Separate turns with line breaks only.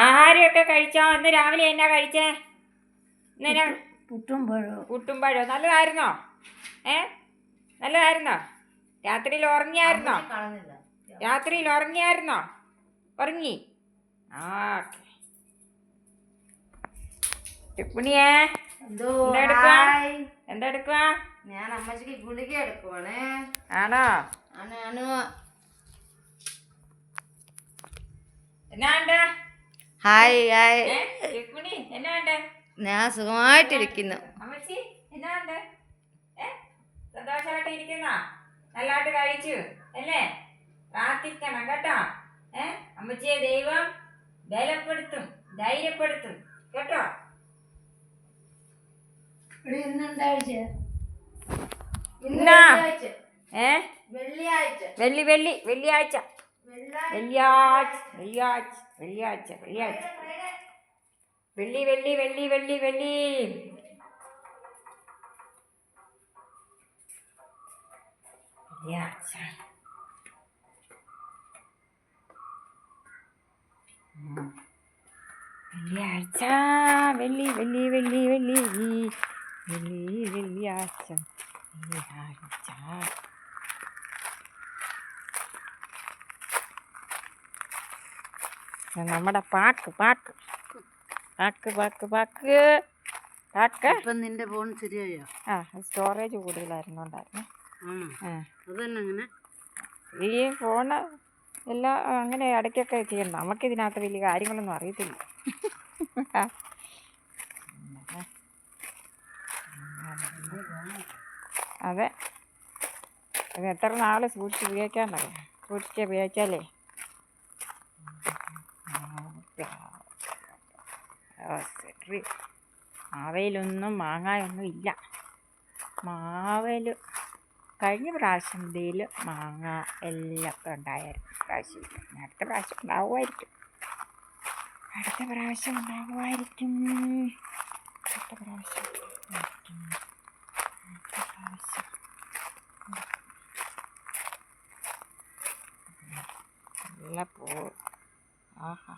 ആഹാരമൊക്കെ കഴിച്ചോ? ഇന്ന് രാവിലെ എന്നാ കഴിച്ചേ? ഇന്നെന്നാ?
പുട്ടും
പഴവും. നല്ലതായിരുന്നോ? നല്ലതായിരുന്നോ? രാത്രിയിൽ ഉറങ്ങിയായിരുന്നോ? ഉറങ്ങി. ഓക്കെ. രുക്മിണിയേ, എന്തെടുക്കുവാ?
ഞാൻ അമ്മച്ചിക്ക് ഗുളിക എടുക്കുവാണേ.
ആണോ? എന്നാണ്ട്?
Hi hi.
രുക്മിണി എന്നാണ്ട്?
ഞാൻ സുഖമായിട്ടിരിക്കുന്നു.
അമ്മച്ചി എന്നാണ്ട്? സന്തോഷമായിട്ട് ഇരിക്കുന്നോ? നല്ലതായിട്ട് കഴിച്ചു അല്ലേ? പ്രാർത്ഥിക്കണം കേട്ടോ. അമ്മച്ചിയെ ദൈവം ബലപ്പെടുത്തും, ധൈര്യപ്പെടുത്തും കേട്ടോ.
വെള്ളിയാഴ്ച
നമ്മുടെ pack pack pack pack pack pack.
ഇപ്പം നിന്റെ ഫോൺ ശരിയായോ?
സ്റ്റോറേജ് കൂടുതലായിരുന്നുണ്ടായിരുന്നു.
അതന്നെ.
ഈ ഫോണ് എല്ലാം അങ്ങനെ ഇടയ്ക്കൊക്കെ ചെയ്യണം. നമുക്കിതിനകത്ത് വലിയ കാര്യങ്ങളൊന്നും അറിയത്തില്ല. അതെ, ഇത് എത്ര നാൾ സൂക്ഷിച്ച് ഉപയോഗിച്ചാലേ. മാവേലൊന്നും മാങ്ങായൊന്നും ഇല്ല. മാവേൽ കഴിഞ്ഞ പ്രാവശ്യം ഇതിൽ മാങ്ങ എല്ലാം ഒക്കെ ഉണ്ടായിരുന്നു. പ്രാവശ്യം അടുത്ത പ്രാവശ്യം ഉണ്ടാവുമായിരിക്കും. നല്ല പൂ. ആഹാ,